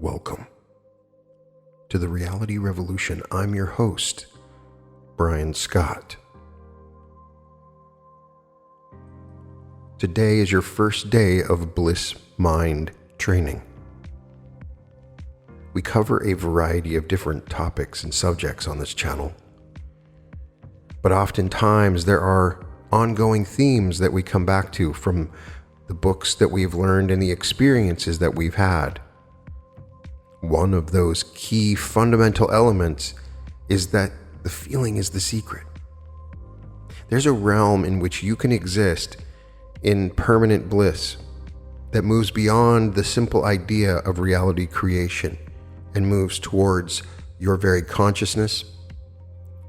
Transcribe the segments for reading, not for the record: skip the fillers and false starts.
Welcome to the Reality Revolution. I'm your host, Brian Scott. Today is your first day of Bliss Mind training. We cover a variety of different topics and subjects on this channel, but oftentimes there are ongoing themes that we come back to from the books that we've learned and the experiences that we've had. One of those key fundamental elements is that the feeling is the secret. There's a realm in which you can exist in permanent bliss that moves beyond the simple idea of reality creation and moves towards your very consciousness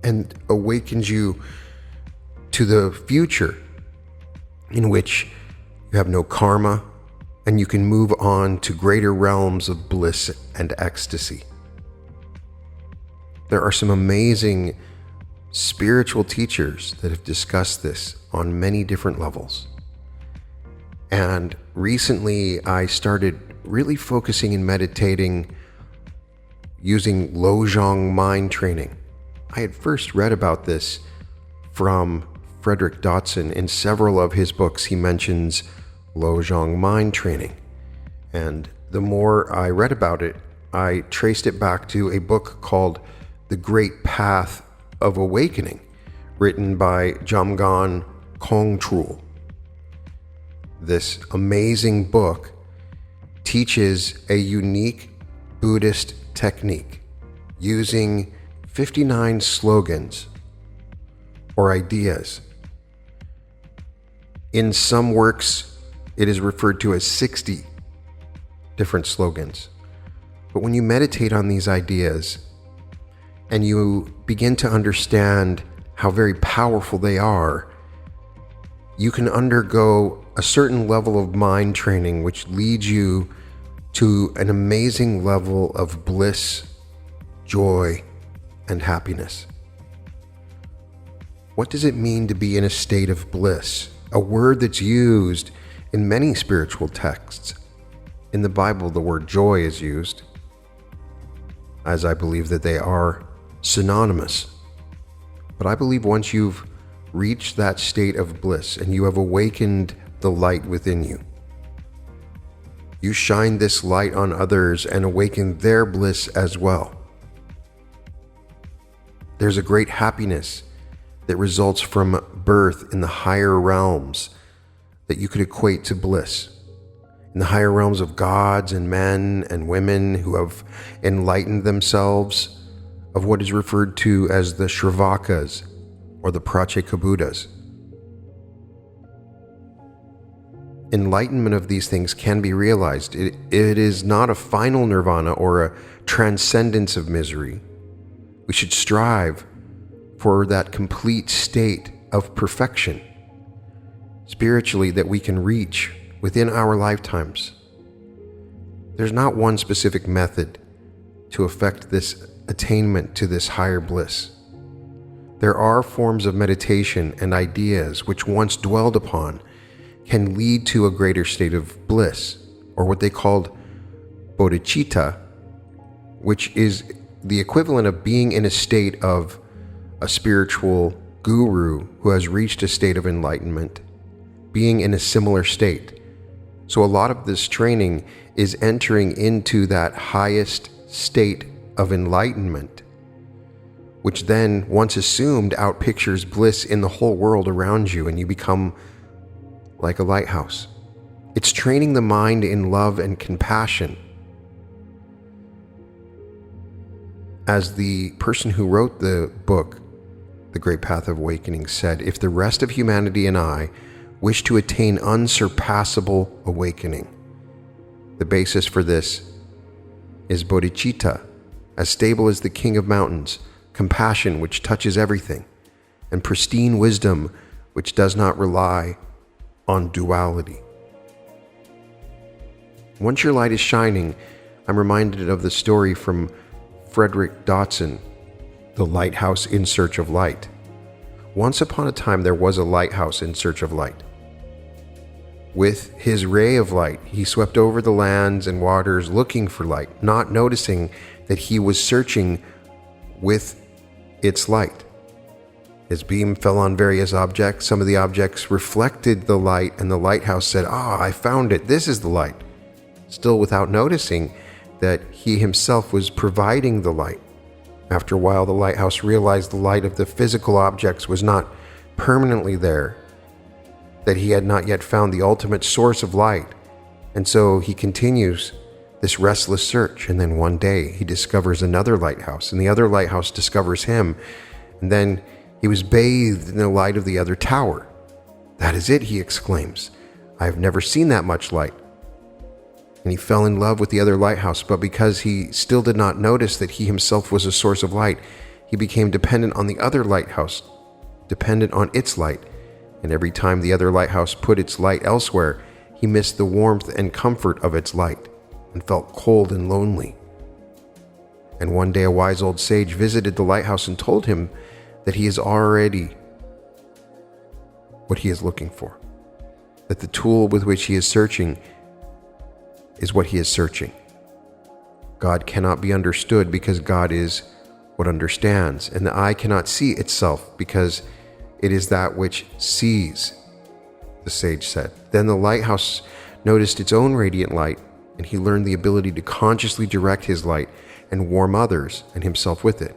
and awakens you to the future in which you have no karma and you can move on to greater realms of bliss and ecstasy. There are some amazing spiritual teachers that have discussed this on many different levels. And recently I started really focusing and meditating using Lojong mind training. I had first read about this from Frederick Dodson. In several of his books, he mentions Lojong mind training. And the more I read about it, I traced it back to a book called The Great Path of Awakening, written by Jamgon Kongtrul. This amazing book teaches a unique Buddhist technique using 59 slogans or ideas. In some works, it is referred to as 60 different slogans. But when you meditate on these ideas and you begin to understand how very powerful they are, you can undergo a certain level of mind training which leads you to an amazing level of bliss, joy, and happiness. What does it mean to be in a state of bliss? A word that's used in many spiritual texts. In the Bible, the word joy is used, as I believe that they are synonymous. But I believe once you've reached that state of bliss and you have awakened the light within you, you shine this light on others and awaken their bliss as well. There's a great happiness that results from birth in the higher realms that you could equate to bliss. In the higher realms of gods and men and women who have enlightened themselves, of what is referred to as the Shravakas or the Pratyekabuddhas. Enlightenment of these things can be realized. It is not a final nirvana or a transcendence of misery. We should strive for that complete state of perfection spiritually that we can reach within our lifetimes. There's not one specific method to effect this attainment to this higher bliss. There are forms of meditation and ideas which, once dwelled upon, can lead to a greater state of bliss, or what they called bodhicitta, which is the equivalent of being in a state of a spiritual guru who has reached a state of enlightenment, being in a similar state. So a lot of this training is entering into that highest state of enlightenment, which then, once assumed, outpictures bliss in the whole world around you, and you become like a lighthouse. It's training the mind in love and compassion. As the person who wrote the book, The Great Path of Awakening, said, if the rest of humanity and I wish to attain unsurpassable awakening, the basis for this is bodhicitta, as stable as the king of mountains, compassion which touches everything, and pristine wisdom which does not rely on duality. Once your light is shining, I'm reminded of the story from Frederick Dodson, The Lighthouse in Search of Light. Once upon a time, there was a lighthouse in search of light. with his ray of light. He swept over the lands and waters looking for light, not noticing that he was searching with its light. His beam fell on various objects. Some of the objects reflected the light, and the lighthouse said, I found it. This is the light. Still without noticing that he himself was providing the light. After a while, the lighthouse realized the light of the physical objects was not permanently there, that he had not yet found the ultimate source of light. And so he continues this restless search. And then one day he discovers another lighthouse, and the other lighthouse discovers him. And then he was bathed in the light of the other tower. That is it, he exclaims. I have never seen that much light. And he fell in love with the other lighthouse, but because he still did not notice that he himself was a source of light, he became dependent on the other lighthouse, dependent on its light. And every time the other lighthouse put its light elsewhere, he missed the warmth and comfort of its light and felt cold and lonely. And one day a wise old sage visited the lighthouse and told him that he is already what he is looking for, that the tool with which he is searching is what he is searching. God cannot be understood because God is what understands, and the eye cannot see itself because it is that which sees, the sage said. Then the lighthouse noticed its own radiant light, and he learned the ability to consciously direct his light and warm others and himself with it.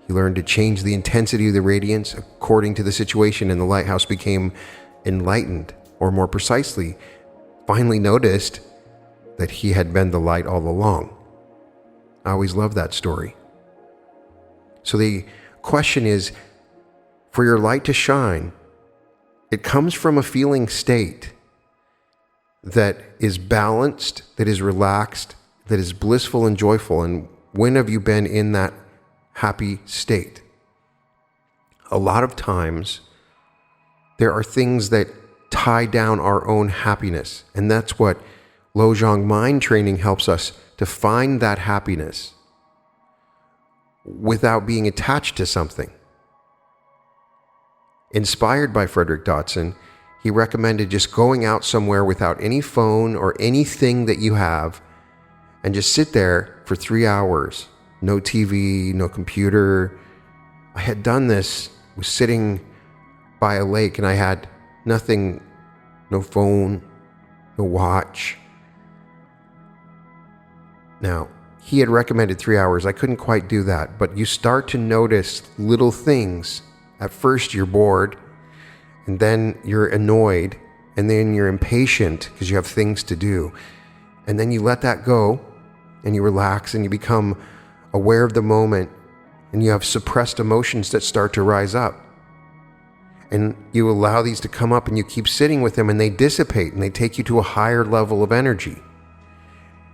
He learned to change the intensity of the radiance according to the situation, and the lighthouse became enlightened, or more precisely, finally noticed that he had been the light all along. I always love that story. So the question is, for your light to shine, it comes from a feeling state that is balanced, that is relaxed, that is blissful and joyful. And when have you been in that happy state? A lot of times, there are things that tie down our own happiness, and that's what Lojong mind training helps us to find that happiness without being attached to something. Inspired by Frederick Dodson, he recommended just going out somewhere without any phone or anything that you have and just sit there for 3 hours. No TV, no computer. I had done this, was sitting by a lake, and I had nothing, no phone, no watch. Now, he had recommended 3 hours. I couldn't quite do that, but you start to notice little things. At first, you're bored, and then you're annoyed, and then you're impatient because you have things to do. And then you let that go, and you relax, and you become aware of the moment, and you have suppressed emotions that start to rise up. And you allow these to come up, and you keep sitting with them, and they dissipate, and they take you to a higher level of energy.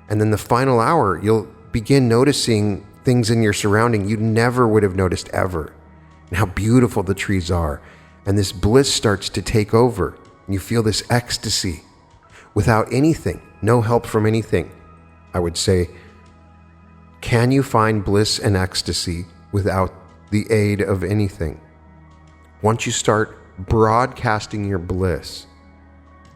And then the final hour, you'll begin noticing things in your surrounding you never would have noticed ever. And how beautiful the trees are. And this bliss starts to take over. And you feel this ecstasy without anything, no help from anything. I would say, can you find bliss and ecstasy without the aid of anything? Once you start broadcasting your bliss,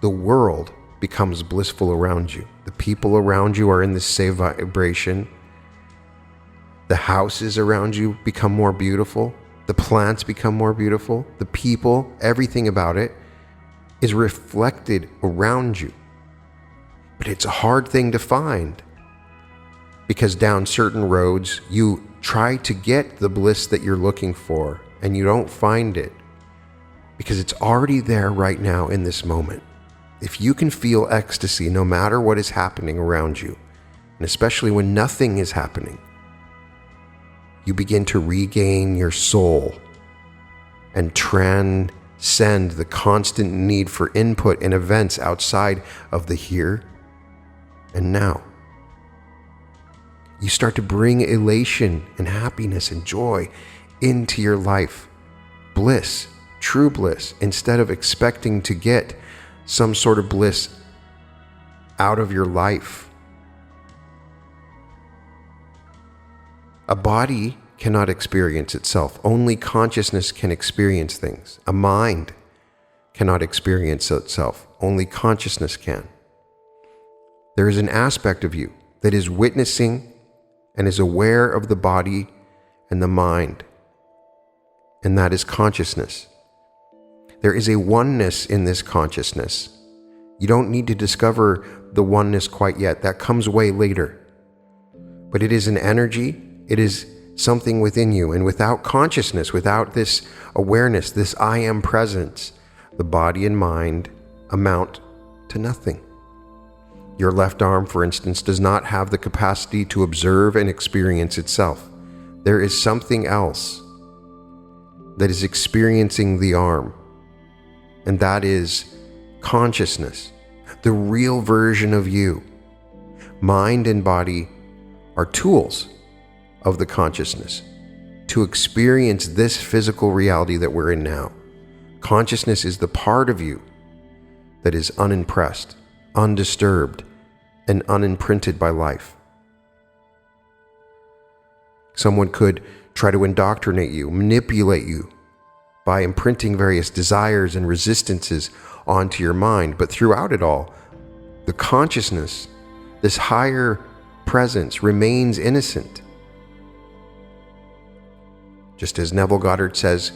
the world becomes blissful around you. The people around you are in the same vibration. The houses around you become more beautiful. The plants become more beautiful. The people, everything about it is reflected around you. But it's a hard thing to find because down certain roads, you try to get the bliss that you're looking for and you don't find it because it's already there right now in this moment. If you can feel ecstasy no matter what is happening around you, and especially when nothing is happening, you begin to regain your soul and transcend the constant need for input in events outside of the here and now. You start to bring elation and happiness and joy into your life. Bliss, true bliss, instead of expecting to get some sort of bliss out of your life. A body cannot experience itself. Only consciousness can experience things. A mind cannot experience itself. only consciousness can. There is an aspect of you that is witnessing and is aware of the body and the mind, and that is consciousness. There is a oneness in this consciousness. You don't need to discover the oneness quite yet. That comes way later. But it is an energy. It is something within you. And without consciousness, without this awareness, this I am presence, the body and mind amount to nothing. Your left arm, for instance, does not have the capacity to observe and experience itself. There is something else that is experiencing the arm, and that is consciousness, the real version of you. Mind and body are tools of the consciousness to experience this physical reality that we're in now. Consciousness is the part of you that is unimpressed, undisturbed, and unimprinted by life. Someone could try to indoctrinate you, manipulate you by imprinting various desires and resistances onto your mind, but throughout it all, the consciousness, this higher presence, remains innocent. Just as Neville Goddard says,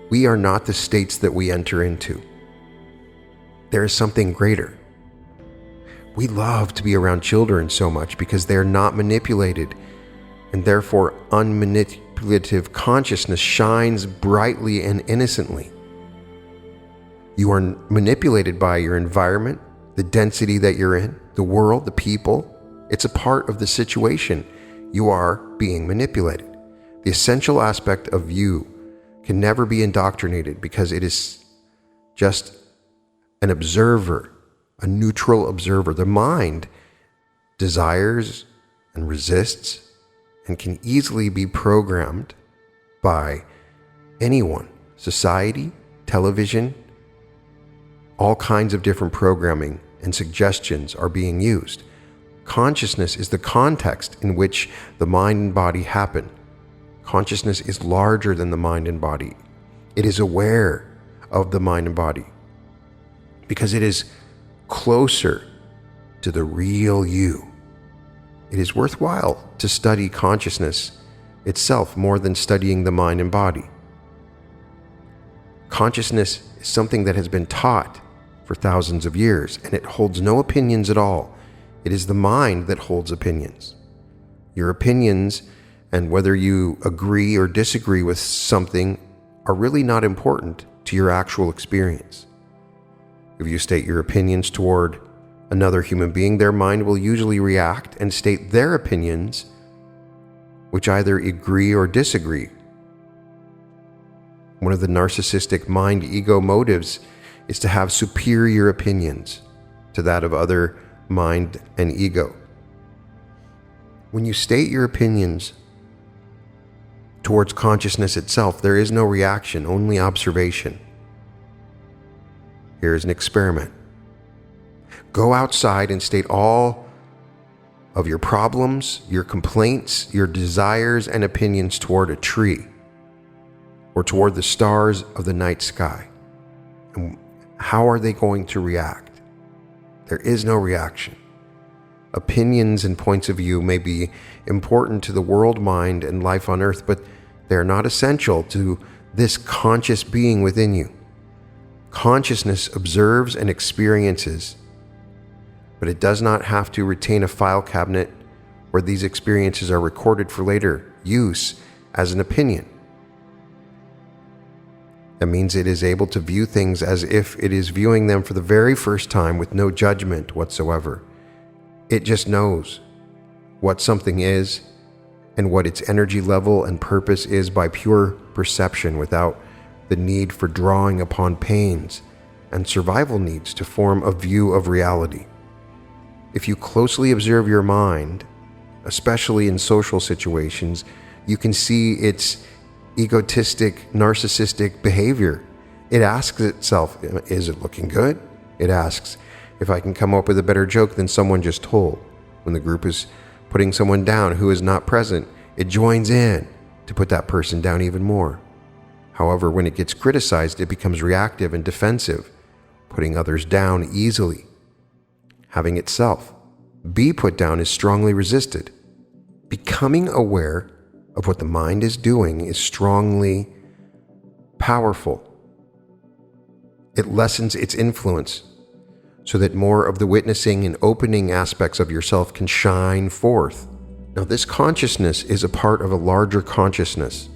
we are not the states that we enter into. There is something greater. We love to be around children so much because they are not manipulated, and therefore unmanipulative consciousness shines brightly and innocently. You are manipulated by your environment, the density that you're in, the world, the people. It's a part of the situation. You are being manipulated. The essential aspect of you can never be indoctrinated because it is just an observer, a neutral observer. The mind desires and resists and can easily be programmed by anyone, society, television. All kinds of different programming and suggestions are being used. Consciousness is the context in which the mind and body happen. Consciousness is larger than the mind and body. It is aware of the mind and body because it is closer to the real you. It is worthwhile to study consciousness itself more than studying the mind and body. Consciousness is something that has been taught for thousands of years, and it holds no opinions at all. It is the mind that holds opinions. Your opinions, and whether you agree or disagree with something, are really not important to your actual experience. If you state your opinions toward another human being, their mind will usually react and state their opinions, which either agree or disagree. One of the narcissistic mind-ego motives is to have superior opinions to that of other mind and ego. When you state your opinions towards consciousness itself, there is no reaction, only observation. Here is an experiment. Go outside and state all of your problems, your complaints, your desires and opinions toward a tree or toward the stars of the night sky. And how are they going to react? There is no reaction. Opinions and points of view may be important to the world mind and life on earth, but they are not essential to this conscious being within you. Consciousness observes and experiences, but it does not have to retain a file cabinet where these experiences are recorded for later use as an opinion. That means it is able to view things as if it is viewing them for the very first time with no judgment whatsoever. It just knows what something is and what its energy level and purpose is by pure perception without the need for drawing upon pains and survival needs to form a view of reality. If you closely observe your mind, especially in social situations, you can see its egotistic, narcissistic behavior. It asks itself, is it looking good? It asks if I can come up with a better joke than someone just told. When the group is putting someone down who is not present, it joins in to put that person down even more. However, when it gets criticized, it becomes reactive and defensive, putting others down easily. Having itself be put down is strongly resisted. Becoming aware of what the mind is doing is strongly powerful. It lessens its influence so that more of the witnessing and opening aspects of yourself can shine forth. Now, this consciousness is a part of a larger consciousness.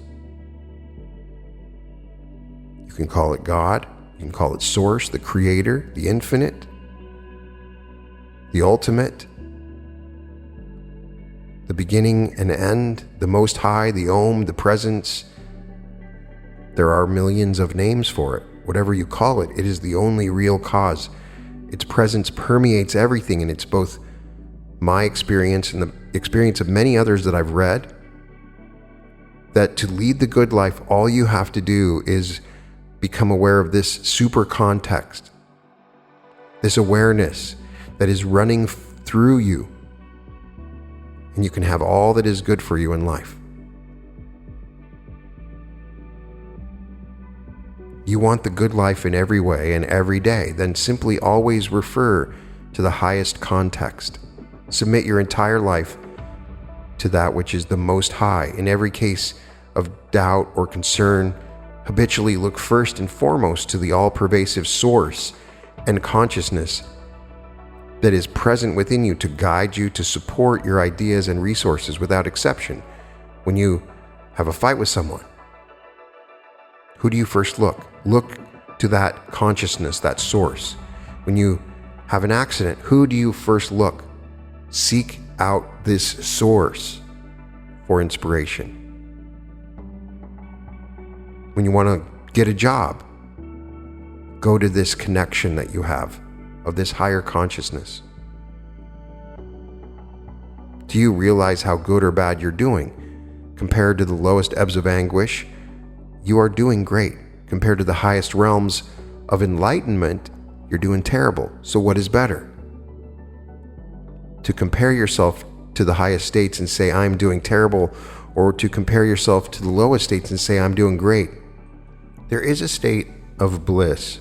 You can call it God, you can call it Source, the Creator, the Infinite, the Ultimate, the beginning and end, the Most High, the Om, the Presence. There are millions of names for it. Whatever you call it, it is the only real cause. Its presence permeates everything, and it's both my experience and the experience of many others that I've read, that to lead the good life, all you have to do is become aware of this super context, this awareness that is running through you, and you can have all that is good for you in life. You want the good life in every way and every day, then simply always refer to the highest context. Submit your entire life to that which is the Most High. In every case of doubt or concern, habitually look first and foremost to the all-pervasive source and consciousness that is present within you to guide you, to support your ideas and resources without exception. When you have a fight with someone, who do you first look? Look to that consciousness, that source. When you have an accident, who do you first look? Seek out this source for inspiration. When you want to get a job, go to this connection that you have of this higher consciousness. Do you realize how good or bad you're doing? Compared to the lowest ebbs of anguish, you are doing great. Compared to the highest realms of enlightenment, you're doing terrible. So what is better? To compare yourself to the highest states and say, I'm doing terrible, or to compare yourself to the lowest states and say, I'm doing great. There is a state of bliss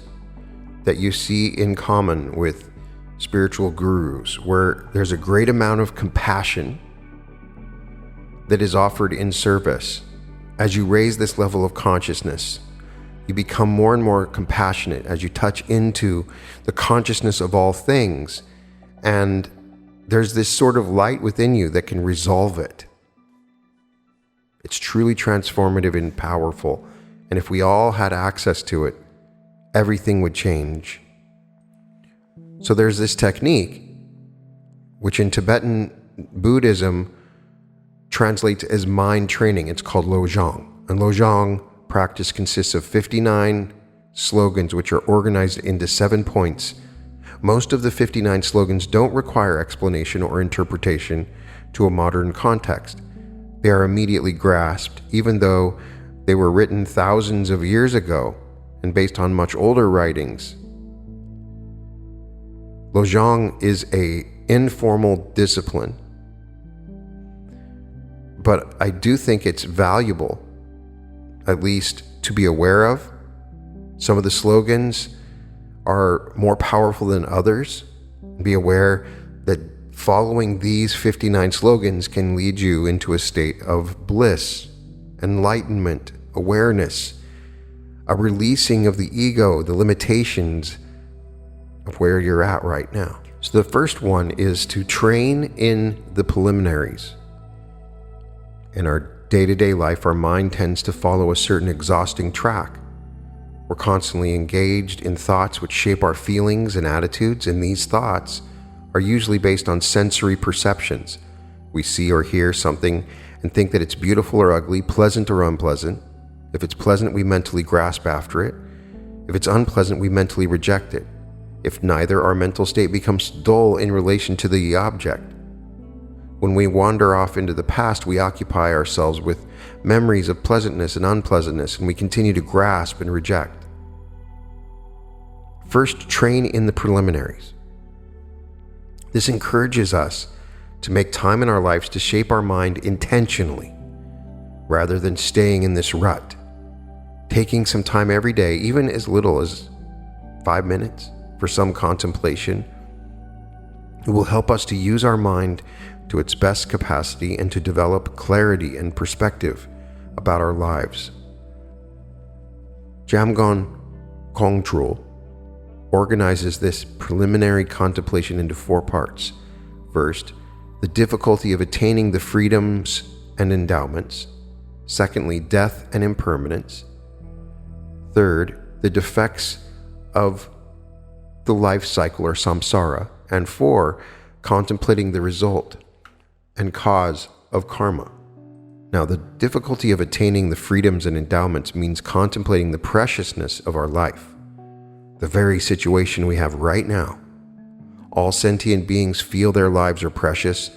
that you see in common with spiritual gurus, where there's a great amount of compassion that is offered in service. As you raise this level of consciousness, you become more and more compassionate as you touch into the consciousness of all things, and there's this sort of light within you that can resolve it. It's truly transformative and powerful, and if we all had access to it, everything would change. So there's this technique, which in Tibetan Buddhism translates as mind training. It's called Lojong. And Lojong practice consists of 59 slogans, which are organized into 7 points. Most of the 59 slogans don't require explanation or interpretation to a modern context. They are immediately grasped, even though they were written thousands of years ago and based on much older writings. Lojong is an informal discipline, but I do think it's valuable, at least to be aware of. Some of the slogans are more powerful than others. Be aware that following these 59 slogans can lead you into a state of bliss, enlightenment, awareness, a releasing of the ego, the limitations of where you're at right now. So the first one is to train in the preliminaries. In our day-to-day life, our mind tends to follow a certain exhausting track. We're constantly engaged in thoughts which shape our feelings and attitudes, and these thoughts are usually based on sensory perceptions. We see or hear something and think that it's beautiful or ugly, pleasant or unpleasant. If it's pleasant, we mentally grasp after it. If it's unpleasant, we mentally reject it. If neither, our mental state becomes dull in relation to the object. When we wander off into the past, we occupy ourselves with memories of pleasantness and unpleasantness, and we continue to grasp and reject. First, train in the preliminaries. This encourages us to make time in our lives to shape our mind intentionally, rather than staying in this rut. Taking some time every day, even as little as 5 minutes, for some contemplation. It will help us to use our mind to its best capacity and to develop clarity and perspective about our lives. Jamgon Kongtrul organizes this preliminary contemplation into 4 parts. First, the difficulty of attaining the freedoms and endowments. Secondly, death and impermanence. Third, the defects of the life cycle or samsara. And 4, contemplating the result and cause of karma. Now, the difficulty of attaining the freedoms and endowments means contemplating the preciousness of our life, the very situation we have right now. All sentient beings feel their lives are precious,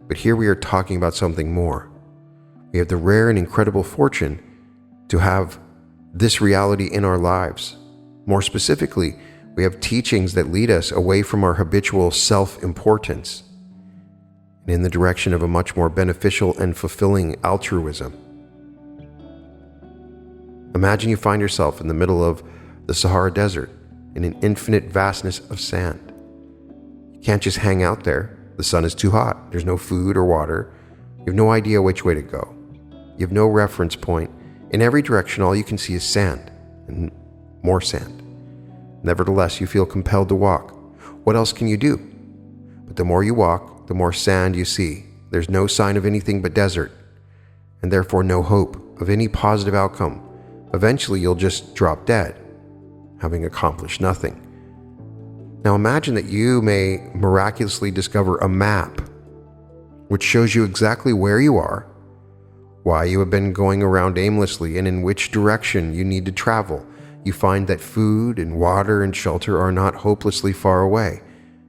but here we are talking about something more. We have the rare and incredible fortune to have this reality in our lives. More specifically, we have teachings that lead us away from our habitual self-importance and in the direction of a much more beneficial and fulfilling altruism. Imagine you find yourself in the middle of the Sahara Desert in an infinite vastness of sand. You can't just hang out there. The sun is too hot. There's no food or water. You have no idea which way to go. You have no reference point. In every direction, all you can see is sand and more sand. Nevertheless, you feel compelled to walk. What else can you do? But the more you walk, the more sand you see. There's no sign of anything but desert, and therefore no hope of any positive outcome. Eventually, you'll just drop dead, having accomplished nothing. Now imagine that you may miraculously discover a map which shows you exactly where you are, why you have been going around aimlessly, and in which direction you need to travel. You find that food and water and shelter are not hopelessly far away.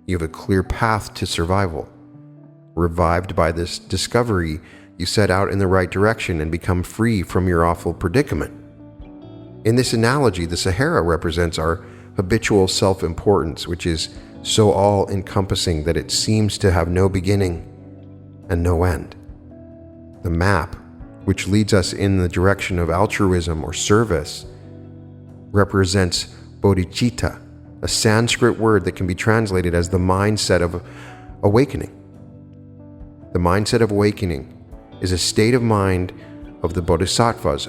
You have a clear path to survival. Revived by this discovery, you set out in the right direction and become free from your awful predicament. In this analogy, the Sahara represents our habitual self-importance, which is so all-encompassing that it seems to have no beginning and no end. The map, which leads us in the direction of altruism or service, represents bodhicitta, a Sanskrit word that can be translated as the mindset of awakening. The mindset of awakening is a state of mind of the bodhisattvas,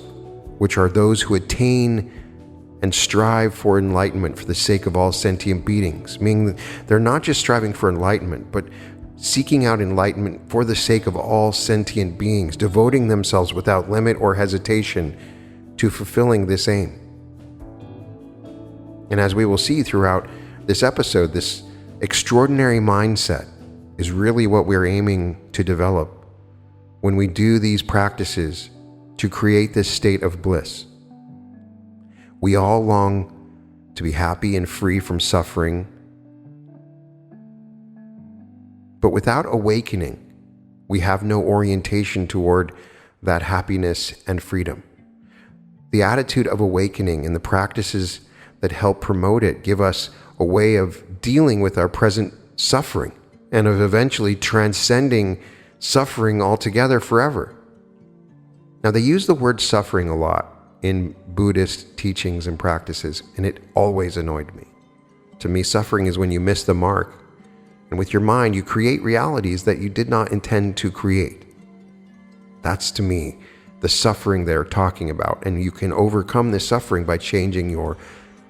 which are those who attain and strive for enlightenment for the sake of all sentient beings, meaning they're not just striving for enlightenment, but seeking out enlightenment for the sake of all sentient beings, devoting themselves without limit or hesitation to fulfilling this aim. And as we will see throughout this episode, this extraordinary mindset is really what we're aiming to develop when we do these practices to create this state of bliss. We all long to be happy and free from suffering, but without awakening, we have no orientation toward that happiness and freedom. The attitude of awakening and the practices that help promote it give us a way of dealing with our present suffering and of eventually transcending suffering altogether forever. Now, they use the word suffering a lot in Buddhist teachings and practices, and it always annoyed me. To me, suffering is when you miss the mark, and with your mind, you create realities that you did not intend to create. That's, to me, the suffering they're talking about, and you can overcome this suffering by changing your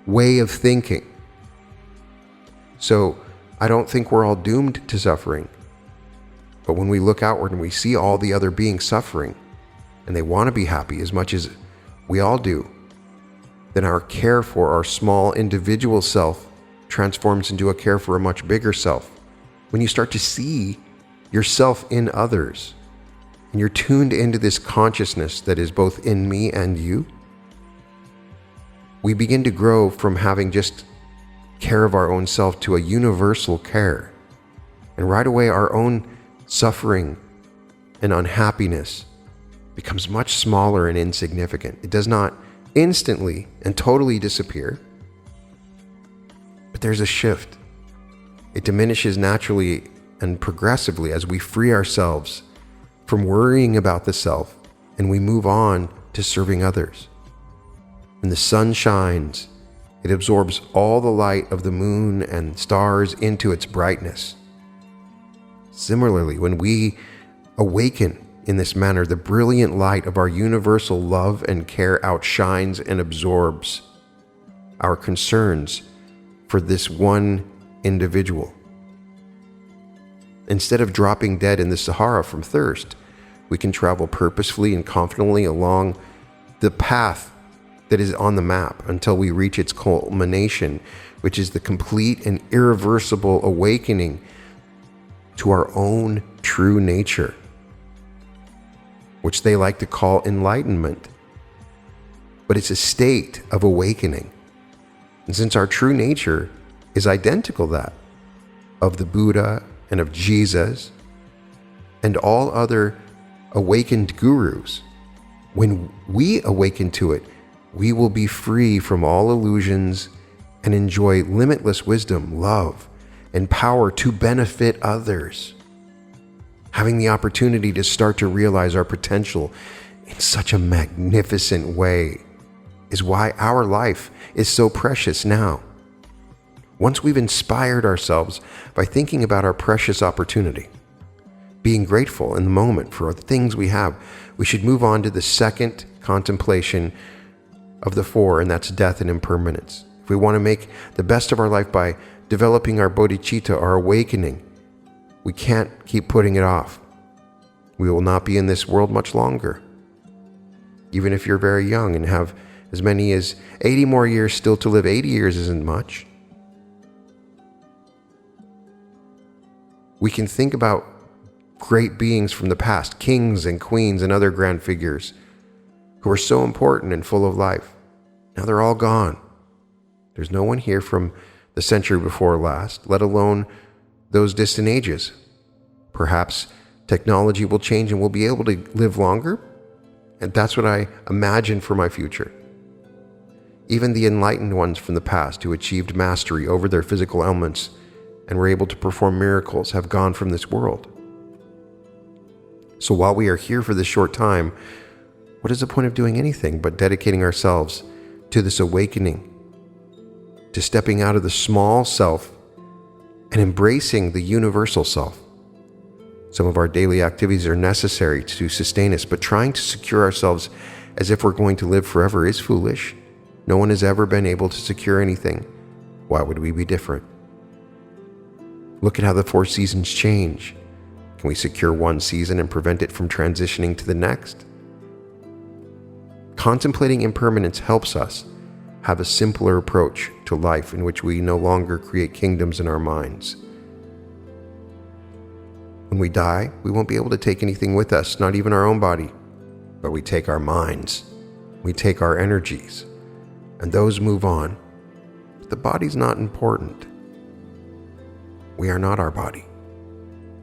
way of thinking. So I don't think we're all doomed to suffering. But when we look outward and we see all the other beings suffering, and they want to be happy as much as we all do, then our care for our small individual self transforms into a care for a much bigger self. When you start to see yourself in others, and you're tuned into this consciousness that is both in me and you, we begin to grow from having just care of our own self to a universal care. And right away, our own suffering and unhappiness becomes much smaller and insignificant. It does not instantly and totally disappear, but there's a shift. It diminishes naturally and progressively as we free ourselves from worrying about the self and we move on to serving others. When the sun shines It absorbs all the light of the moon and stars into its brightness. Similarly, when we awaken in this manner, the brilliant light of our universal love and care outshines and absorbs our concerns for this one individual. Instead of dropping dead in the Sahara from thirst, we can travel purposefully and confidently along the path that is on the map until we reach its culmination, which is the complete and irreversible awakening to our own true nature, which they like to call enlightenment. But it's a state of awakening. And since our true nature is identical to that of the Buddha and of Jesus and all other awakened gurus, when we awaken to it, we will be free from all illusions and enjoy limitless wisdom, love, and power to benefit others. Having the opportunity to start to realize our potential in such a magnificent way is why our life is so precious now. Once we've inspired ourselves by thinking about our precious opportunity, being grateful in the moment for the things we have, we should move on to the second contemplation of the four, and that's death and impermanence. If we want to make the best of our life by developing our bodhicitta, our awakening, we can't keep putting it off. We will not be in this world much longer. Even if you're very young and have as many as 80 more years still to live, 80 years isn't much. We can think about great beings from the past, kings and queens and other grand figures who were so important and full of life. Now they're all gone. There's no one here from the century before last, let alone those distant ages. Perhaps technology will change and we'll be able to live longer. And that's what I imagine for my future. Even the enlightened ones from the past who achieved mastery over their physical elements and were able to perform miracles have gone from this world. So while we are here for this short time, what is the point of doing anything but dedicating ourselves to this awakening, to stepping out of the small self and embracing the universal self? Some of our daily activities are necessary to sustain us, but trying to secure ourselves as if we're going to live forever is foolish. No one has ever been able to secure anything. Why would we be different? Look at how the 4 seasons change. Can we secure one season and prevent it from transitioning to the next? Contemplating impermanence helps us have a simpler approach to life in which we no longer create kingdoms in our minds. When we die, we won't be able to take anything with us, not even our own body, but we take our minds, we take our energies, and those move on. But the body's not important. We are not our body.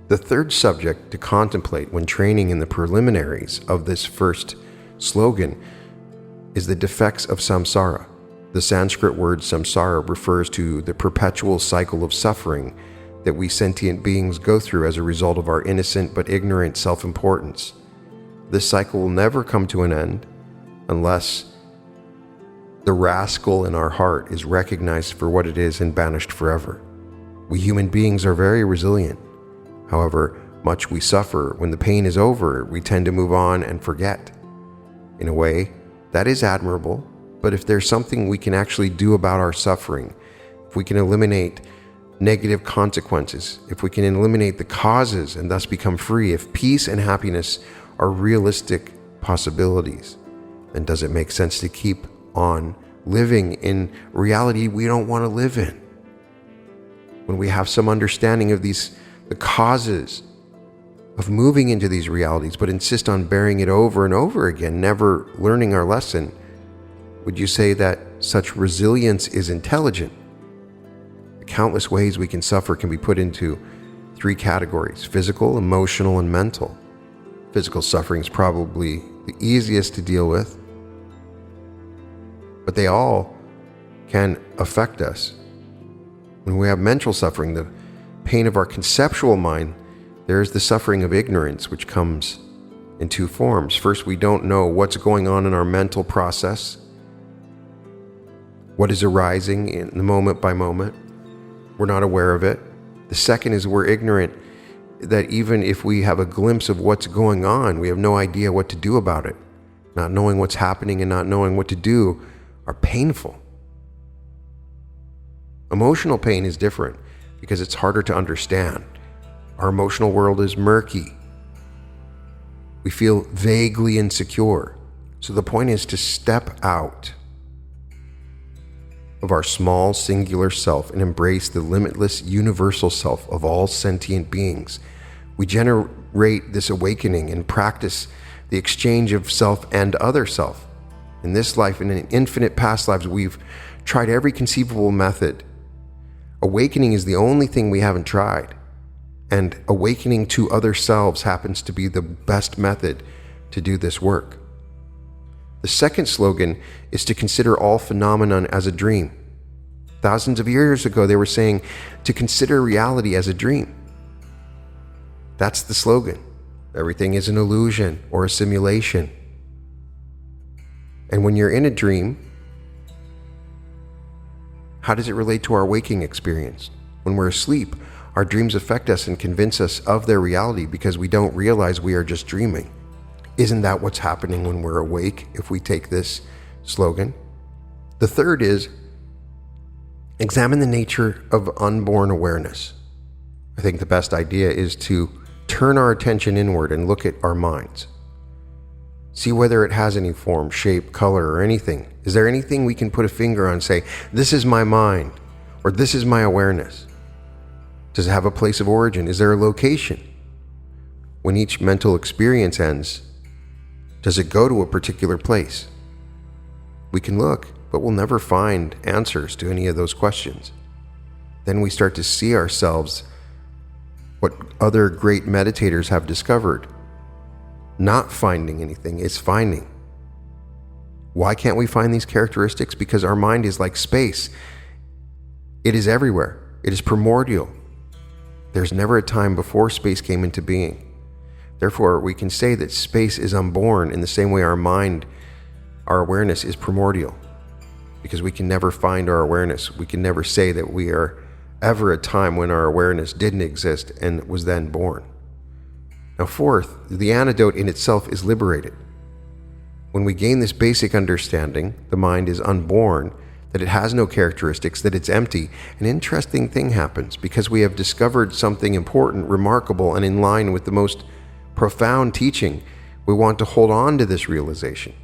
The third subject to contemplate when training in the preliminaries of this first slogan is the defects of samsara. The Sanskrit word samsara refers to the perpetual cycle of suffering that we sentient beings go through as a result of our innocent but ignorant self-importance. This cycle will never come to an end unless the rascal in our heart is recognized for what it is and banished forever. We human beings are very resilient. However much we suffer, when the pain is over, we tend to move on and forget. In a way, that is admirable, but if there's something we can actually do about our suffering, if we can eliminate negative consequences, if we can eliminate the causes and thus become free, if peace and happiness are realistic possibilities, then does it make sense to keep on living in reality we don't want to live in? When we have some understanding of the causes of moving into these realities, but insist on bearing it over and over again, never learning our lesson, would you say that such resilience is intelligent? The countless ways we can suffer can be put into 3 categories: physical, emotional, and mental. Physical suffering is probably the easiest to deal with, but they all can affect us. When we have mental suffering, the pain of our conceptual mind, there is the suffering of ignorance, which comes in 2 forms. First, we don't know what's going on in our mental process. what is arising in the moment by moment. We're not aware of it. The second is we're ignorant that even if we have a glimpse of what's going on, we have no idea what to do about it. Not knowing what's happening and not knowing what to do are painful. Emotional pain is different because it's harder to understand. Our emotional world is murky. We feel vaguely insecure. So the point is to step out of our small singular self and embrace the limitless universal self of all sentient beings. We generate this awakening and practice the exchange of self and other self. In this life and in infinite past lives, we've tried every conceivable method. Awakening is the only thing we haven't tried. And awakening to other selves happens to be the best method to do this work. The second slogan is to consider all phenomenon as a dream. Thousands of years ago, they were saying to consider reality as a dream. That's the slogan. Everything is an illusion or a simulation. And when you're in a dream, how does it relate to our waking experience? When we're asleep, our dreams affect us and convince us of their reality because we don't realize we are just dreaming. Isn't that what's happening when we're awake if we take this slogan? The third is examine the nature of unborn awareness. I think the best idea is to turn our attention inward and look at our minds. See whether it has any form, shape, color, or anything. Is there anything we can put a finger on and say, this is my mind, or this is my awareness? Does it have a place of origin? Is there a location? When each mental experience ends, does it go to a particular place? We can look, but we'll never find answers to any of those questions. Then we start to see ourselves, what other great meditators have discovered. Not finding anything is finding. Why can't we find these characteristics? Because our mind is like space. It is everywhere. It is primordial. There's never a time before space came into being. Therefore, we can say that space is unborn in the same way our mind, our awareness is primordial. Because we can never find our awareness. We can never say that we are ever a time when our awareness didn't exist and was then born. Now, fourth, the antidote in itself is liberated. When we gain this basic understanding, the mind is unborn, that it has no characteristics, that it's empty, an interesting thing happens because we have discovered something important, remarkable, and in line with the most profound teaching. We want to hold on to this realization.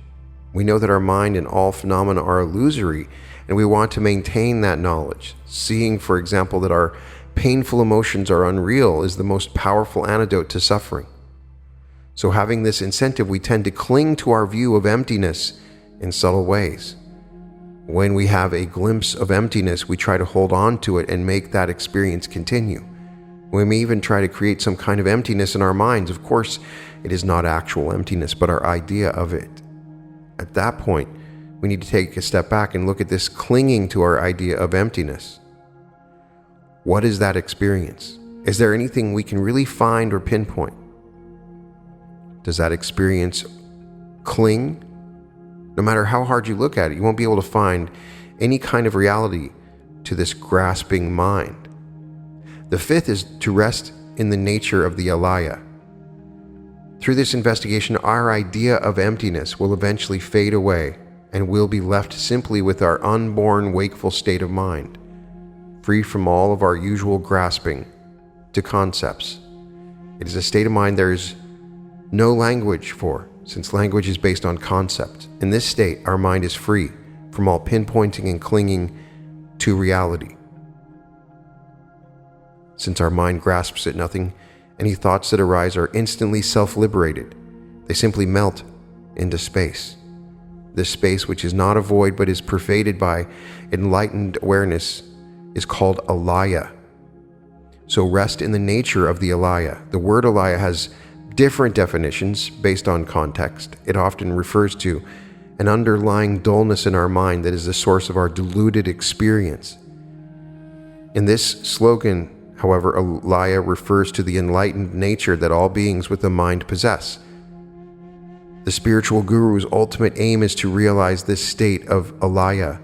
We know that our mind and all phenomena are illusory, and we want to maintain that knowledge. Seeing, for example, that our painful emotions are unreal is the most powerful antidote to suffering. So having this incentive, we tend to cling to our view of emptiness in subtle ways. When we have a glimpse of emptiness, we try to hold on to it and make that experience continue. We may even try to create some kind of emptiness in our minds. Of course, it is not actual emptiness, but our idea of it. At that point, we need to take a step back and look at this clinging to our idea of emptiness. What is that experience? Is there anything we can really find or pinpoint? Does that experience cling? No matter how hard you look at it, you won't be able to find any kind of reality to this grasping mind. The fifth is to rest in the nature of the alaya. Through this investigation, our idea of emptiness will eventually fade away and we'll be left simply with our unborn wakeful state of mind, free from all of our usual grasping to concepts. It is a state of mind there is no language for, since language is based on concept. In this state, our mind is free from all pinpointing and clinging to reality. Since our mind grasps at nothing, any thoughts that arise are instantly self-liberated. They simply melt into space. This space, which is not a void but is pervaded by enlightened awareness, is called alaya. So rest in the nature of the alaya. The word alaya has different definitions based on context. It often refers to an underlying dullness in our mind that is the source of our deluded experience. In this slogan, however, alaya refers to the enlightened nature that all beings with a mind possess. The spiritual guru's ultimate aim is to realize this state of alaya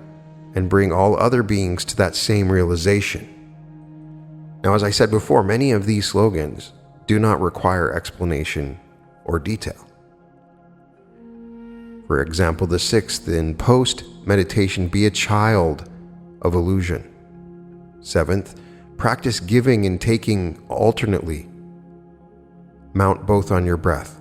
and bring all other beings to that same realization. Now, as I said before, many of these slogans do not require explanation or detail. For example, the sixth, in post-meditation, be a child of illusion. Seventh, practice giving and taking alternately. Mount both on your breath.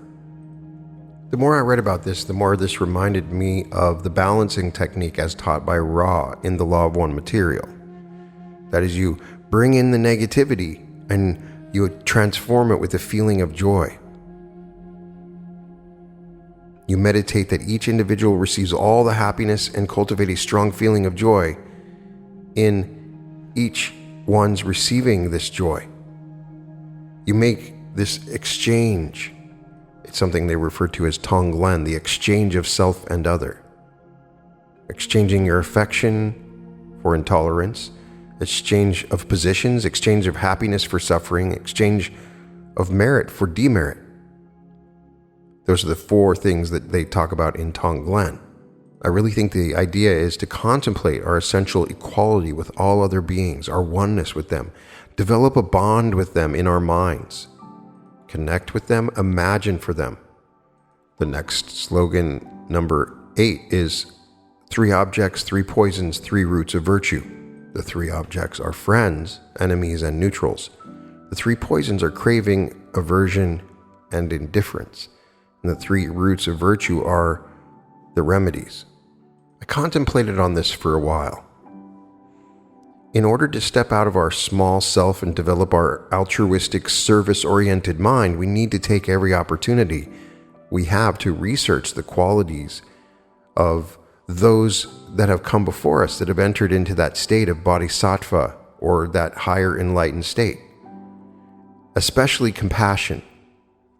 The more I read about this, the more this reminded me of the balancing technique as taught by Ra in the Law of One Material. That is, you bring in the negativity and you transform it with a feeling of joy. You meditate that each individual receives all the happiness and cultivate a strong feeling of joy in each one's receiving this joy. You make this exchange. It's something they refer to as Tonglen, the exchange of self and other. Exchanging your affection for intolerance, exchange of positions, exchange of happiness for suffering, exchange of merit for demerit. Those are the four things that they talk about in Tonglen. I really think the idea is to contemplate our essential equality with all other beings, our oneness with them, develop a bond with them in our minds, connect with them, imagine for them. The next slogan, number 8, is 3 objects, 3 poisons, 3 roots of virtue. The 3 objects are friends, enemies, and neutrals. The 3 poisons are craving, aversion, and indifference. And the 3 roots of virtue are the remedies. I contemplated on this for a while. In order to step out of our small self and develop our altruistic, service-oriented mind, we need to take every opportunity we have to research the qualities of those that have come before us, that have entered into that state of bodhisattva or that higher enlightened state. Especially compassion.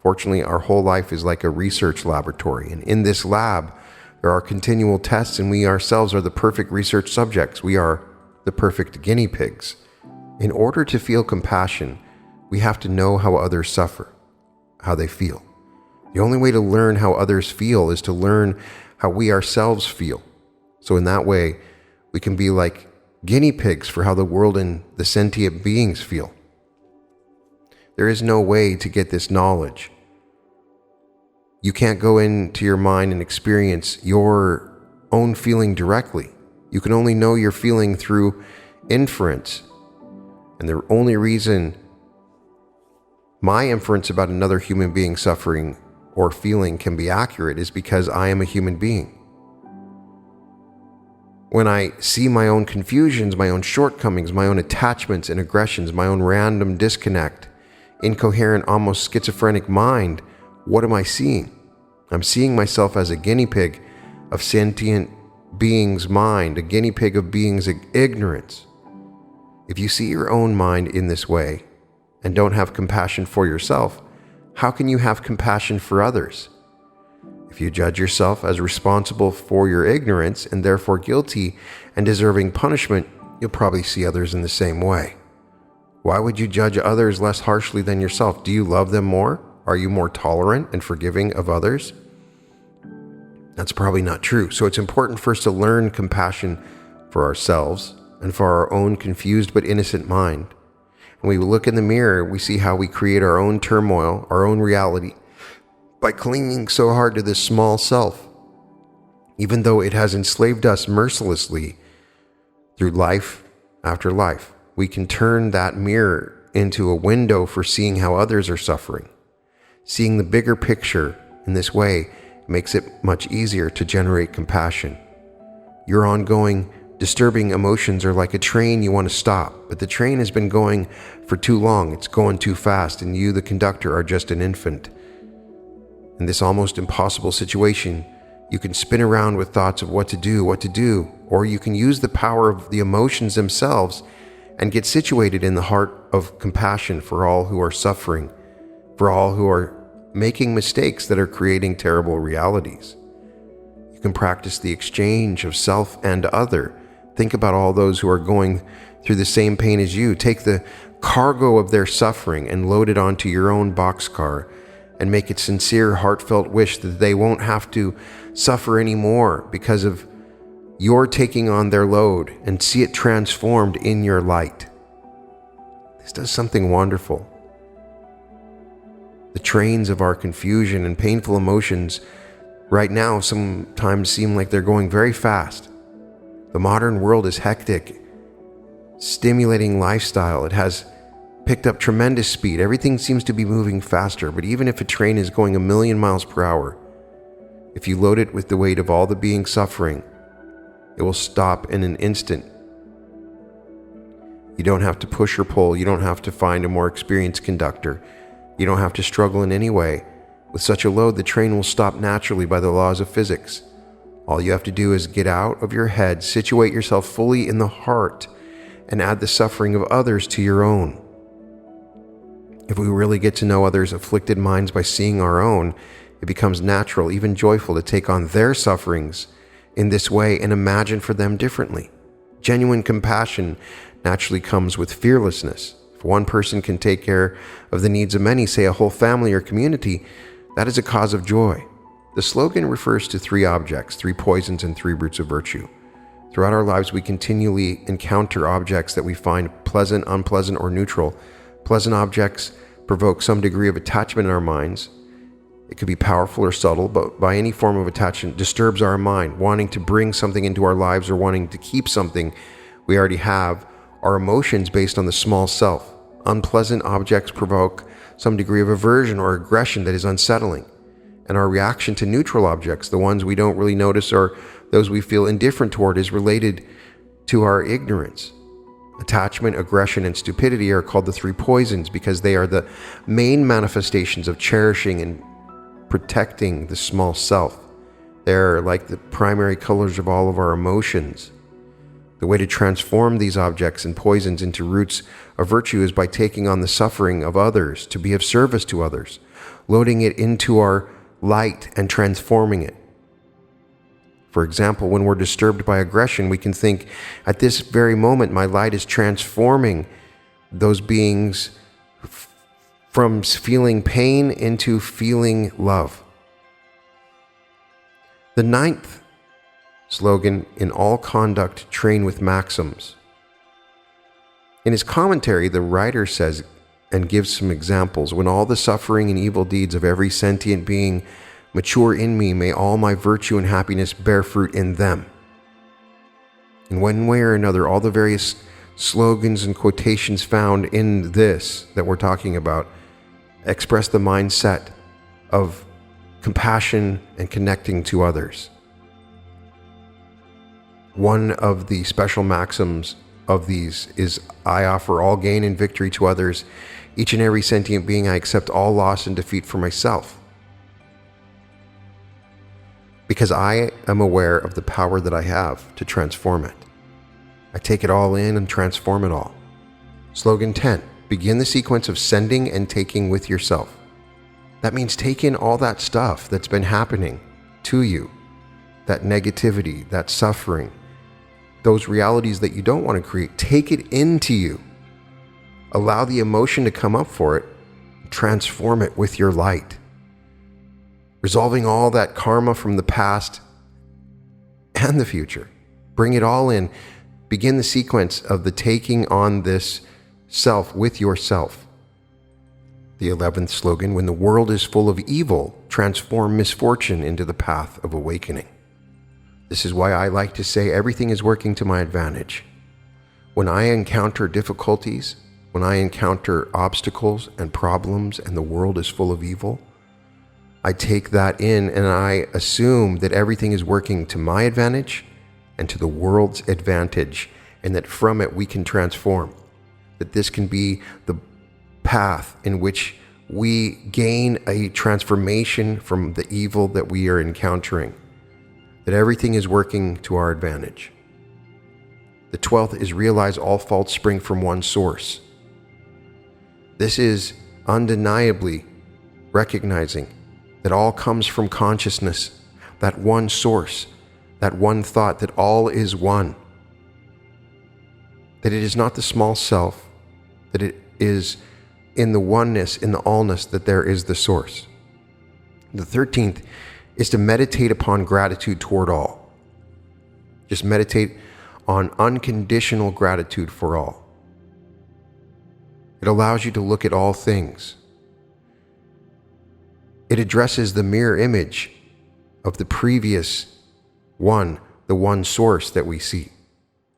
Fortunately, our whole life is like a research laboratory, and in this lab, there are continual tests, and we ourselves are the perfect research subjects. We are the perfect guinea pigs. In order to feel compassion, we have to know how others suffer, how they feel. The only way to learn how others feel is to learn how we ourselves feel. So in that way, we can be like guinea pigs for how the world and the sentient beings feel. There is no way to get this knowledge. You can't go into your mind and experience your own feeling directly. You can only know your feeling through inference. And the only reason my inference about another human being suffering or feeling can be accurate is because I am a human being. When I see my own confusions, my own shortcomings, my own attachments and aggressions, my own random disconnect, incoherent, almost schizophrenic mind, what am I seeing? I'm seeing myself as a guinea pig of sentient being's mind, a guinea pig of being's ignorance. If you see your own mind in this way and don't have compassion for yourself, how can you have compassion for others? If you judge yourself as responsible for your ignorance and therefore guilty and deserving punishment, you'll probably see others in the same way. Why would you judge others less harshly than yourself? Do you love them more? Are you more tolerant and forgiving of others? That's probably not true. So it's important first to learn compassion for ourselves and for our own confused but innocent mind. When we look in the mirror, we see how we create our own turmoil, our own reality, by clinging so hard to this small self, even though it has enslaved us mercilessly through life after life. We can turn that mirror into a window for seeing how others are suffering. Seeing the bigger picture in this way makes it much easier to generate compassion. Your ongoing disturbing emotions are like a train you want to stop, but the train has been going for too long. It's going too fast, and you, the conductor, are just an infant. In this almost impossible situation, you can spin around with thoughts of what to do, or you can use the power of the emotions themselves and get situated in the heart of compassion for all who are suffering, for all who are making mistakes that are creating terrible realities. You can practice the exchange of self and other. Think about all those who are going through the same pain as you. Take the cargo of their suffering and load it onto your own boxcar and make a sincere, heartfelt wish that they won't have to suffer anymore because of you're taking on their load and see it transformed in your light. This does something wonderful. The trains of our confusion and painful emotions right now sometimes seem like they're going very fast. The modern world is hectic, stimulating lifestyle. It has picked up tremendous speed. Everything seems to be moving faster, but even if a train is going 1,000,000 miles per hour, if you load it with the weight of all the beings suffering, it will stop in an instant. You don't have to push or pull. You don't have to find a more experienced conductor. You don't have to struggle in any way. With such a load, the train will stop naturally by the laws of physics. All you have to do is get out of your head, situate yourself fully in the heart, and add the suffering of others to your own. If we really get to know others' afflicted minds by seeing our own, it becomes natural, even joyful, to take on their sufferings in this way and imagine for them differently. Genuine compassion naturally comes with fearlessness. If one person can take care of the needs of many, say a whole family or community, that is a cause of joy. The slogan refers to 3 objects, 3 poisons, and 3 roots of virtue. Throughout our lives, we continually encounter objects that we find pleasant, unpleasant, or neutral. Pleasant objects provoke some degree of attachment in our minds. It could be powerful or subtle, but by any form of attachment disturbs our mind, wanting to bring something into our lives or wanting to keep something we already have, are emotions based on the small self. Unpleasant objects provoke some degree of aversion or aggression that is unsettling. And our reaction to neutral objects, the ones we don't really notice or those we feel indifferent toward, is related to our ignorance. Attachment, aggression, and stupidity are called the 3 poisons because they are the main manifestations of cherishing and protecting the small self. They're like the primary colors of all of our emotions. The way to transform these objects and poisons into roots of virtue is by taking on the suffering of others, to be of service to others, loading it into our light and transforming it. For example, when we're disturbed by aggression, we can think, at this very moment, my light is transforming those beings from feeling pain into feeling love. The 9th slogan, in all conduct, train with maxims. In his commentary, the writer says and gives some examples. When all the suffering and evil deeds of every sentient being mature in me, may all my virtue and happiness bear fruit in them. In one way or another, all the various slogans and quotations found in this that we're talking about express the mindset of compassion and connecting to others. One of the special maxims of these is, I offer all gain and victory to others. Each and every sentient being, I accept all loss and defeat for myself. Because I am aware of the power that I have to transform it. I take it all in and transform it all. Slogan 10, begin the sequence of sending and taking with yourself. That means take in all that stuff that's been happening to you, that negativity, that suffering, those realities that you don't want to create. Take it into you. Allow the emotion to come up for it. Transform it with your light. Resolving all that karma from the past and the future. Bring it all in. Begin the sequence of the taking on this self with yourself. The 11th slogan, when the world is full of evil, transform misfortune into the path of awakening. This is why I like to say everything is working to my advantage. When I encounter difficulties, when I encounter obstacles and problems and the world is full of evil, I take that in and I assume that everything is working to my advantage and to the world's advantage, and that from it we can transform. That this can be the path in which we gain a transformation from the evil that we are encountering. That everything is working to our advantage. The 12th is realize all faults spring from one source. This is undeniably recognizing that all comes from consciousness, that one source, that one thought, that all is one. That it is not the small self, that it is in the oneness, in the allness, that there is the source. The 13th is to meditate upon gratitude toward all. Just meditate on unconditional gratitude for all. It allows you to look at all things. It addresses the mirror image of the previous one, the one source that we see.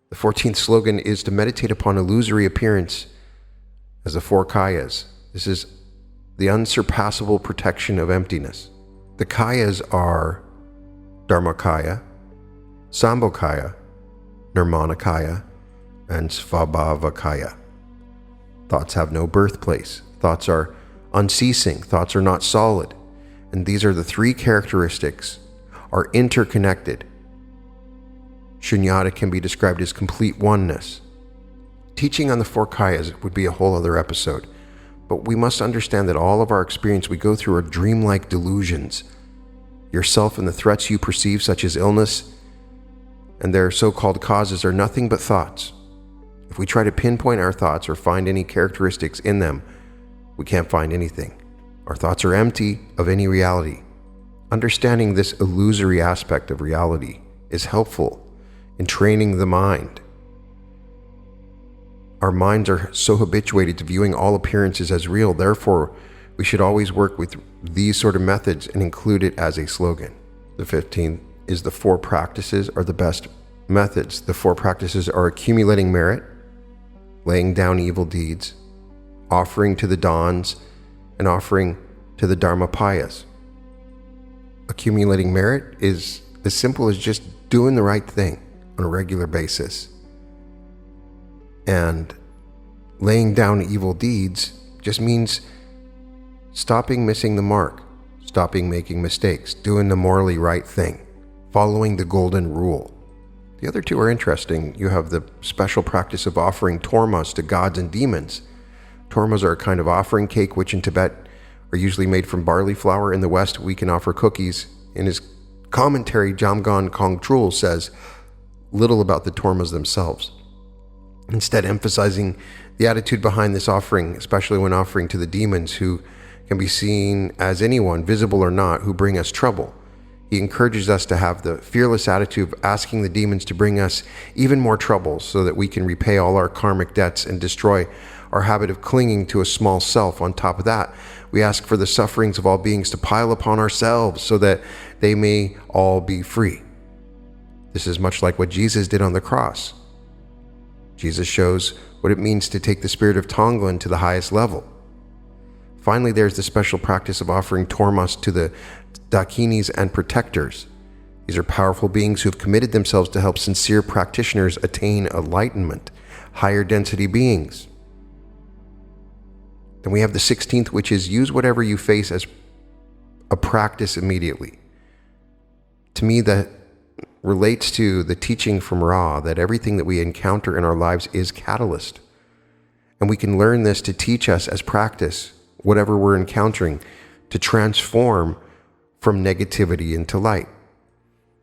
The 14th slogan is to meditate upon illusory appearance as the four kayas. This is the unsurpassable protection of emptiness. The kayas are Dharmakaya, Sambhokaya, Nirmanakaya, and Svabhavakaya. Thoughts have no birthplace. Thoughts are unceasing. Thoughts are not solid. And these are the three characteristics, are interconnected. Shunyata can be described as complete oneness. Teaching on the four kayas would be a whole other episode, but we must understand that all of our experience we go through are dreamlike delusions. Yourself and the threats you perceive, such as illness and their so-called causes, are nothing but thoughts. If we try to pinpoint our thoughts or find any characteristics in them, we can't find anything. Our thoughts are empty of any reality. Understanding this illusory aspect of reality is helpful in training the mind. Our minds are so habituated to viewing all appearances as real, therefore, we should always work with these sort of methods and include it as a slogan. The 15th is the four practices are the best methods. The four practices are accumulating merit, laying down evil deeds, offering to the dawns, and offering to the dharmapayas. Accumulating merit is as simple as just doing the right thing on a regular basis. And laying down evil deeds just means stopping missing the mark, stopping making mistakes, doing the morally right thing, following the golden rule. The other two are interesting. You have the special practice of offering tormas to gods and demons. Tormas are a kind of offering cake, which in Tibet are usually made from barley flour. In the West, we can offer cookies. In his commentary, Jamgon Kongtrul says little about the tormas themselves, instead emphasizing the attitude behind this offering, especially when offering to the demons, who can be seen as anyone, visible or not, who bring us trouble. He encourages us to have the fearless attitude of asking the demons to bring us even more trouble so that we can repay all our karmic debts and destroy our habit of clinging to a small self. On top of that, we ask for the sufferings of all beings to pile upon ourselves so that they may all be free. This is much like what Jesus did on the cross. Jesus shows what it means to take the spirit of Tonglen to the highest level. Finally, there's the special practice of offering tormas to the dakinis and protectors. These are powerful beings who have committed themselves to help sincere practitioners attain enlightenment, higher density beings. Then we have the 16th, which is use whatever you face as a practice immediately. To me, that relates to the teaching from Ra that everything that we encounter in our lives is catalyst. And we can learn this to teach us as practice, whatever we're encountering, to transform from negativity into light.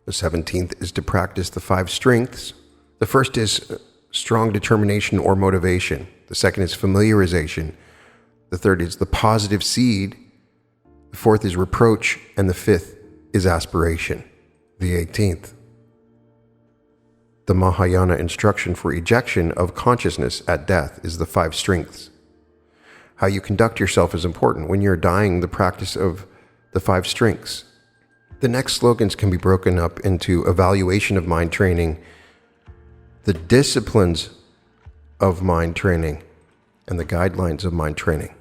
The 17th is to practice the 5 strengths. The first is strong determination or motivation. The second is familiarization. The third is the positive seed. The fourth is reproach. And the fifth is aspiration. The 18th, the Mahayana instruction for ejection of consciousness at death, is the 5 strengths. How you conduct yourself is important. When you're dying, the practice of the 5 strengths. The next slogans can be broken up into evaluation of mind training, the disciplines of mind training, and the guidelines of mind training.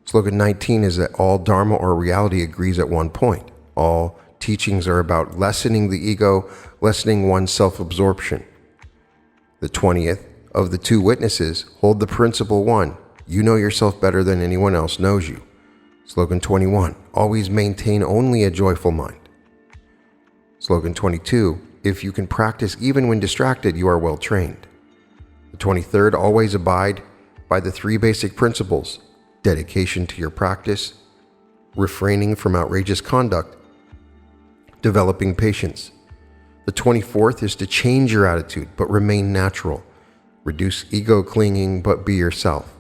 Slogan 19 is that all dharma or reality agrees at one point. All teachings are about lessening the ego, lessening one's self-absorption. The 20th of the 2 witnesses hold the principle 1. You know yourself better than anyone else knows you. Slogan 21, always maintain only a joyful mind. Slogan 22, if you can practice even when distracted, you are well trained. The 23rd, always abide by the 3 basic principles: dedication to your practice, refraining from outrageous conduct, developing patience. The 24th is to change your attitude, but remain natural. Reduce ego clinging, but be yourself.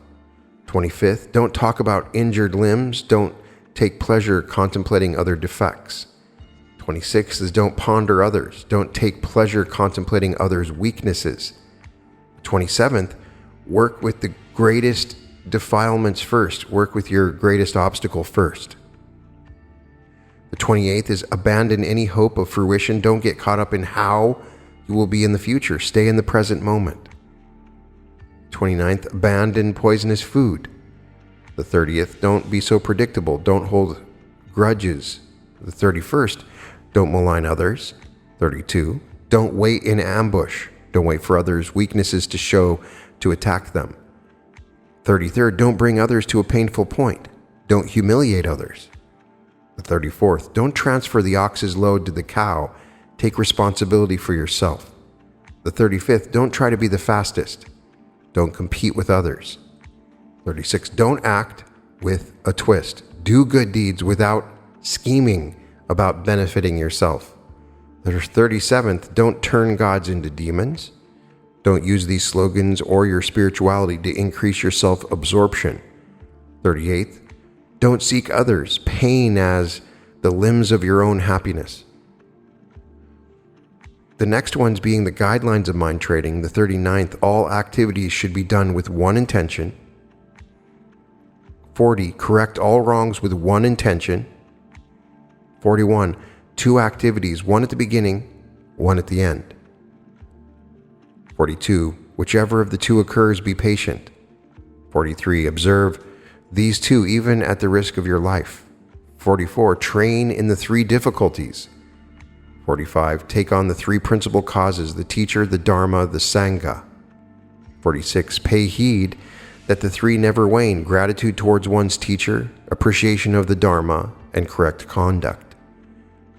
25th, don't talk about injured limbs. Don't take pleasure contemplating other defects. 26th is don't ponder others. Don't take pleasure contemplating others' weaknesses. 27th, work with the greatest defilements first. Work with your greatest obstacle first. The 28th is abandon any hope of fruition. Don't get caught up in how you will be in the future. Stay in the present moment. 29th, abandon poisonous food. The 30th, don't be so predictable. Don't hold grudges. The 31st, don't malign others. 32, don't wait in ambush. Don't wait for others' weaknesses to show to attack them. 33rd, don't bring others to a painful point. Don't humiliate others. The 34th, don't transfer the ox's load to the cow. Take responsibility for yourself. The 35th, don't try to be the fastest. Don't compete with others. 36th, don't act with a twist. Do good deeds without scheming about benefiting yourself. The 37th, don't turn gods into demons. Don't use these slogans or your spirituality to increase your self-absorption. 38th, don't seek others' pain as the limbs of your own happiness. The next ones being the guidelines of mind trading. The 39th, all activities should be done with one intention. 40, correct all wrongs with one intention. 41, two activities, one at the beginning, one at the end. 42, whichever of the two occurs, be patient. 43, observe these two even at the risk of your life. 44, train in the three difficulties. 45, take on the three principal causes, the teacher, the dharma, the sangha. 46, pay heed that the three never wane, gratitude towards one's teacher, appreciation of the dharma, and correct conduct.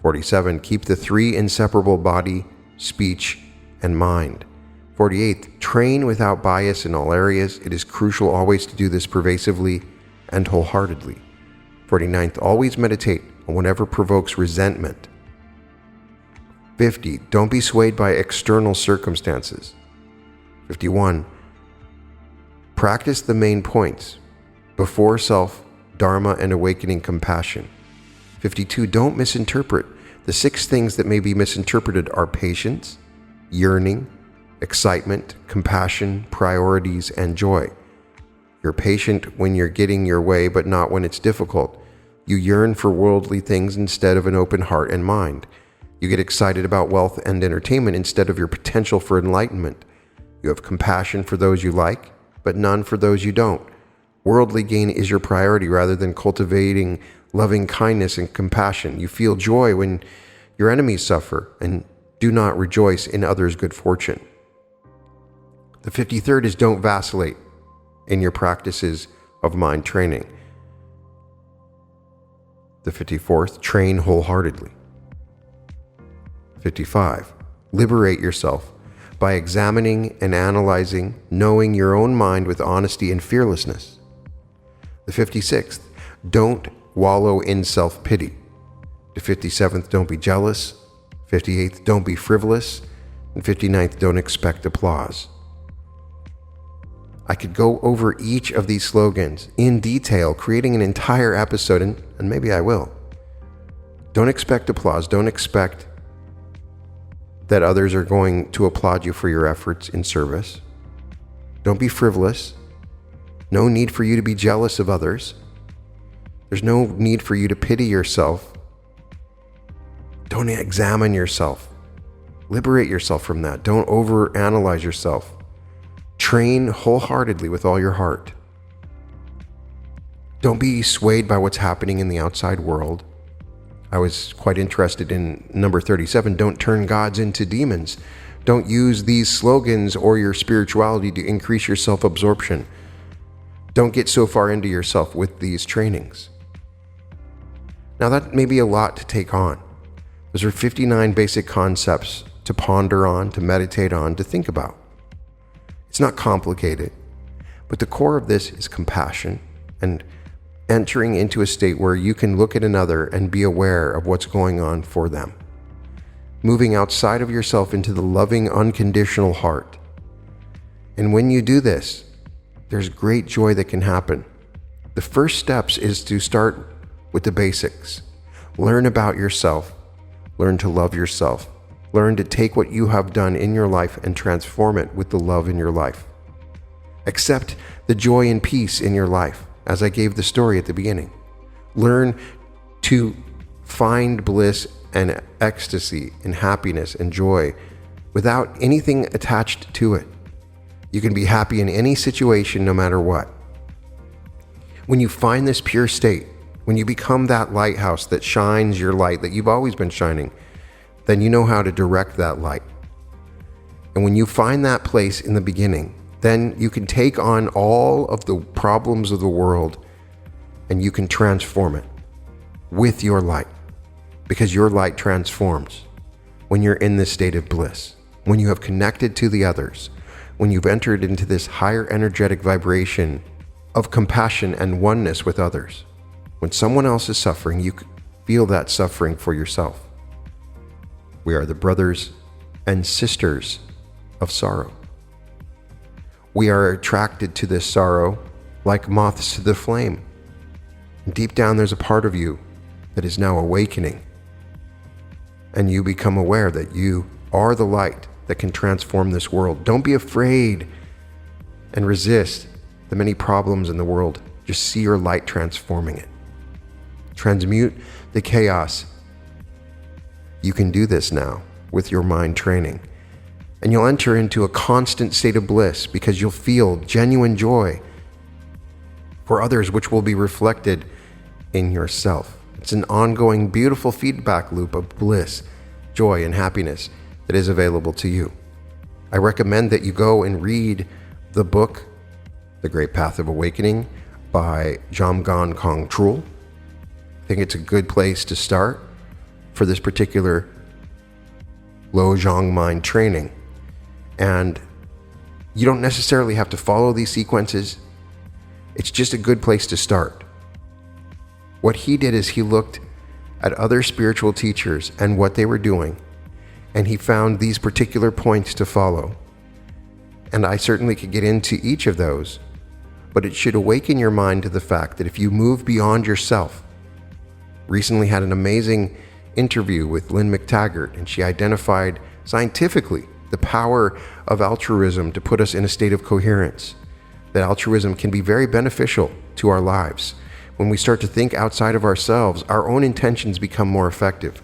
47, keep the three inseparable body, speech, and mind. 48, train without bias in all areas. It is crucial always to do this pervasively and wholeheartedly. 49th, always meditate on whatever provokes resentment. 50, don't be swayed by external circumstances. 51, practice the main points: before self, dharma, and awakening compassion. 52, don't misinterpret. The 6 things that may be misinterpreted are patience, yearning, excitement, compassion, priorities, and joy. You're patient when you're getting your way, but not when it's difficult. You yearn for worldly things instead of an open heart and mind. You get excited about wealth and entertainment instead of your potential for enlightenment. You have compassion for those you like, but none for those you don't. Worldly gain is your priority rather than cultivating loving kindness and compassion. You feel joy when your enemies suffer and do not rejoice in others' good fortune. The 53rd is don't vacillate in your practices of mind training. The 54th, train wholeheartedly. 55, liberate yourself by examining and analyzing, knowing your own mind with honesty and fearlessness. The 56th, don't wallow in self-pity. The 57th, don't be jealous. 58th, don't be frivolous. And 59th, don't expect applause. I could go over each of these slogans in detail, creating an entire episode, and maybe I will. Don't expect applause. Don't expect that others are going to applaud you for your efforts in service. Don't be frivolous. No need for you to be jealous of others. There's no need for you to pity yourself. Don't examine yourself. Liberate yourself from that. Don't overanalyze yourself. Train wholeheartedly with all your heart. Don't be swayed by what's happening in the outside world. I was quite interested in number 37, don't turn gods into demons. Don't use these slogans or your spirituality to increase your self-absorption. Don't get so far into yourself with these trainings. Now that may be a lot to take on. Those are 59 basic concepts to ponder on, to meditate on, to think about. It's not complicated, but the core of this is compassion and entering into a state where you can look at another and be aware of what's going on for them. Moving outside of yourself into the loving, unconditional heart. And when you do this, there's great joy that can happen. The first steps is to start with the basics. Learn about yourself. Learn to love yourself. Learn to take what you have done in your life and transform it with the love in your life. Accept the joy and peace in your life, as I gave the story at the beginning. Learn to find bliss and ecstasy and happiness and joy without anything attached to it. You can be happy in any situation, no matter what. When you find this pure state, when you become that lighthouse that shines your light that you've always been shining, then you know how to direct that light. And when you find that place in the beginning, then you can take on all of the problems of the world and you can transform it with your light, because your light transforms when you're in this state of bliss, when you have connected to the others, when you've entered into this higher energetic vibration of compassion and oneness with others. When someone else is suffering, you feel that suffering for yourself. We are the brothers and sisters of sorrow. We are attracted to this sorrow like moths to the flame. Deep down, there's a part of you that is now awakening. And you become aware that you are the light that can transform this world. Don't be afraid and resist the many problems in the world. Just see your light transforming it. Transmute the chaos. You can do this now with your mind training. And you'll enter into a constant state of bliss because you'll feel genuine joy for others, which will be reflected in yourself. It's an ongoing, beautiful feedback loop of bliss, joy, and happiness that is available to you. I recommend that you go and read the book, The Great Path of Awakening by Jamgon Kongtrul. I think it's a good place to start for this particular Lojong mind training. And you don't necessarily have to follow these sequences. It's just a good place to start. What he did is he looked at other spiritual teachers and what they were doing, and he found these particular points to follow. And I certainly could get into each of those, but it should awaken your mind to the fact that if you move beyond yourself. Recently had an amazing interview with Lynn McTaggart, and she identified scientifically the power of altruism to put us in a state of coherence. That altruism can be very beneficial to our lives. When we start to think outside of ourselves, our own intentions become more effective.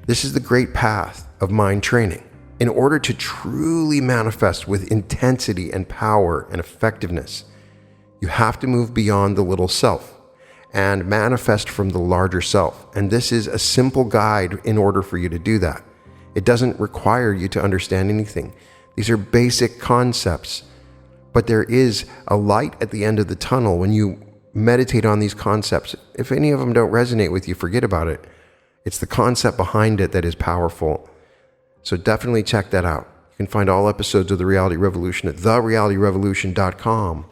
This is the great path of mind training. In order to truly manifest with intensity and power and effectiveness, you have to move beyond the little self and manifest from the larger self. And this is a simple guide in order for you to do that. It doesn't require you to understand anything. These are basic concepts, but there is a light at the end of the tunnel when you meditate on these concepts. If any of them don't resonate with you, forget about it. It's the concept behind it that is powerful. So definitely check that out. You can find all episodes of The Reality Revolution at therealityrevolution.com.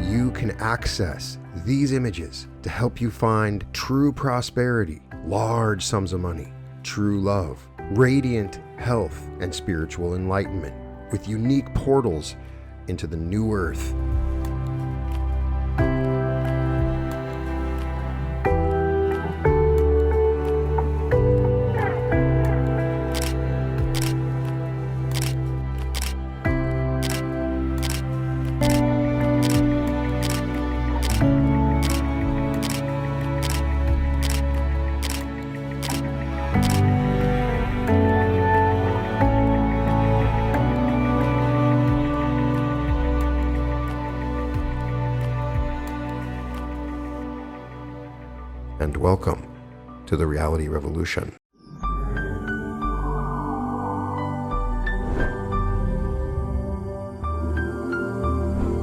You can access these images to help you find true prosperity, large sums of money, true love, radiant health, and spiritual enlightenment with unique portals into the new earth. And welcome to the Reality Revolution.